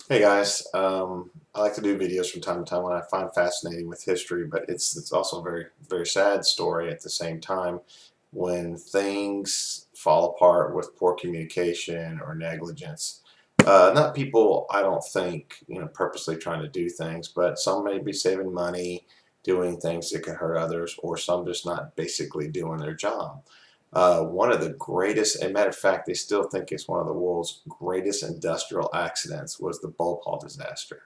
Hey guys, I like to do videos from time to time when I find fascinating with history, but it's also a very sad story at the same time when things fall apart with poor communication or negligence. Not people, I don't think, purposely trying to do things, but some may be saving money, doing things that could hurt others, or some just not basically doing their job. One of the greatest, as a matter of fact, they still think it's one of the world's greatest industrial accidents was the Bhopal disaster.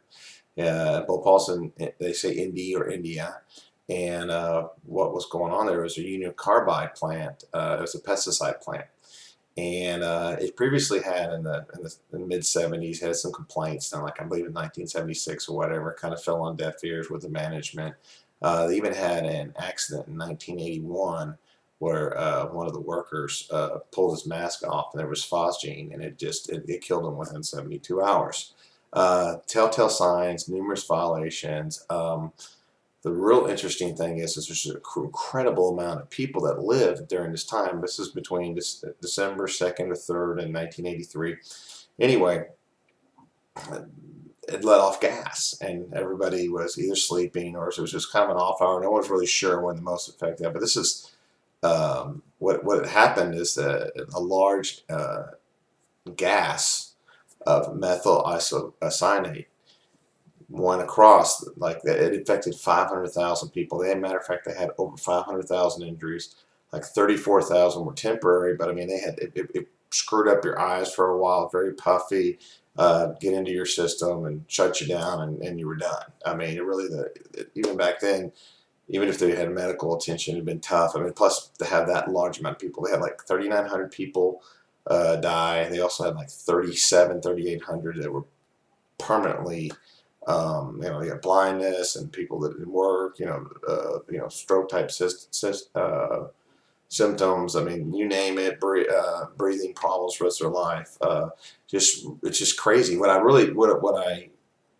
Bhopal's in, they say India, and what was going on there was a Union Carbide plant. It was a pesticide plant, and it previously had in the mid 70s had some complaints. Now, like I believe in 1976 or whatever, kind of fell on deaf ears with the management. They even had an accident in 1981 where one of the workers pulled his mask off and there was phosgene, and it killed him within 72 hours. Telltale signs, numerous violations. The real interesting thing is there's an incredible amount of people that lived during this time. This is between December 2nd or 3rd in 1983. Anyway, it let off gas, and everybody was either sleeping or it was just kind of an off hour. No one's really sure when the most effective. But this is what happened is that a large gas of methyl isocyanate went across, like that. It affected 500,000 people. They, as a matter of fact, they had over 500,000 injuries. Like 34,000 were temporary, but I mean, it screwed up your eyes for a while, very puffy, get into your system and shut you down, and you were done. I mean, it really, even back then, even if they had medical attention, it had been tough. I mean, plus to have that large amount of people, they had like 3,900 people die. They also had like 3,800 that were permanently, they got blindness and people that didn't work, stroke type symptoms. I mean, you name it, breathing problems for the rest of their life. It's just crazy.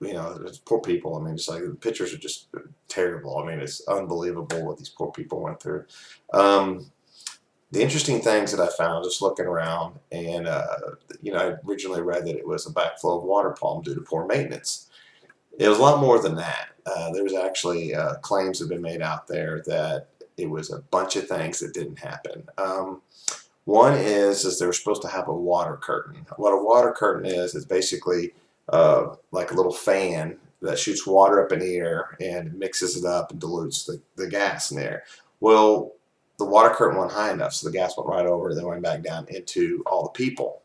It's poor people. I mean, it's like the pictures are just terrible. I mean, it's unbelievable what these poor people went through. Um, the interesting things that I found just looking around, and I originally read that it was a backflow of water problem due to poor maintenance. It was a lot more than that. There's actually claims have been made out there that it was a bunch of things that didn't happen. One is they were supposed to have a water curtain. What a water curtain is basically like a little fan that shoots water up in the air and mixes it up and dilutes the gas in the air. Well, the water curtain went high enough, so the gas went right over, then went back down into all the people.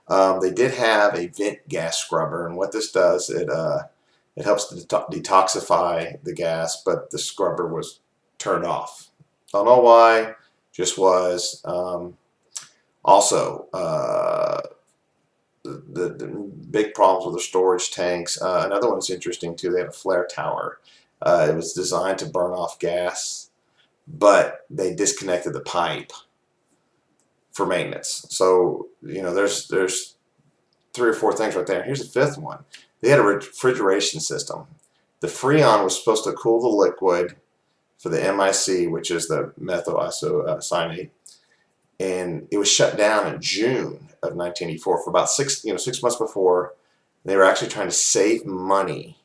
They did have a vent gas scrubber, and what this does, it helps to detoxify the gas, but the scrubber was turned off. Don't know why, just was. Also, the big problems with the storage tanks. Another one's interesting too. They had a flare tower. It was designed to burn off gas, but they disconnected the pipe for maintenance. So there's three or four things right there. Here's the fifth one. They had a refrigeration system. The Freon was supposed to cool the liquid for the MIC, which is the methyl isocyanate, and it was shut down in June of 1984 for about 6 months before. They were actually trying to save money,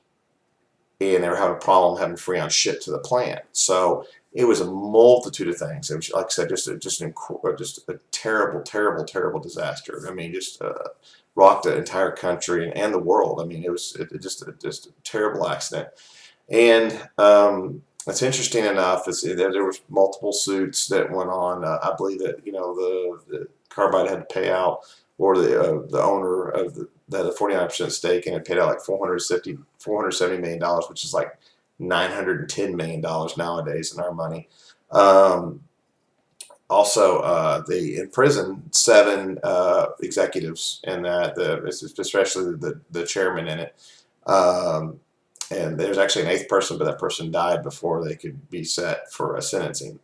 and they were having a problem having Freon shipped to the plant. So it was a multitude of things. It was, like I said, just a terrible, terrible, terrible disaster. I mean, just rocked the entire country and the world. I mean, it was just a terrible accident. And it's interesting enough is there was multiple suits that went on. I believe that the Carbide had to pay out, or the owner of that had a 49% stake, and it paid out like $470 million, which is like $910 million nowadays in our money. Also, they imprisoned 7 executives, and especially the chairman in it. And there's actually an 8th person, but that person died before they could be set for a sentencing.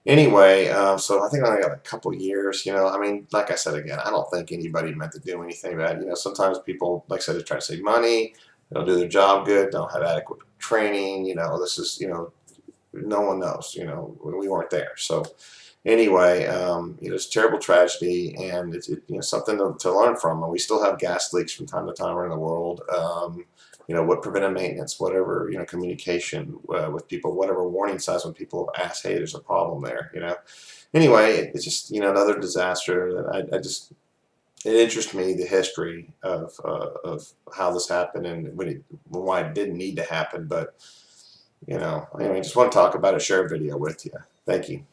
Anyway, so I think I only got a couple years. I mean, like I said again, I don't think anybody meant to do anything bad. Sometimes people, like I said, just try to save money. They don't do their job good. Don't have adequate training. This is no one knows. We weren't there, so. Anyway, it's a terrible tragedy, and it's something to learn from. And we still have gas leaks from time to time around the world. What preventive maintenance, whatever, communication with people, whatever warning signs when people ask, hey, there's a problem there. Anyway, it's just another disaster that it interests me, the history of how this happened and why it didn't need to happen. But anyway, just want to talk about it, share a video with you. Thank you.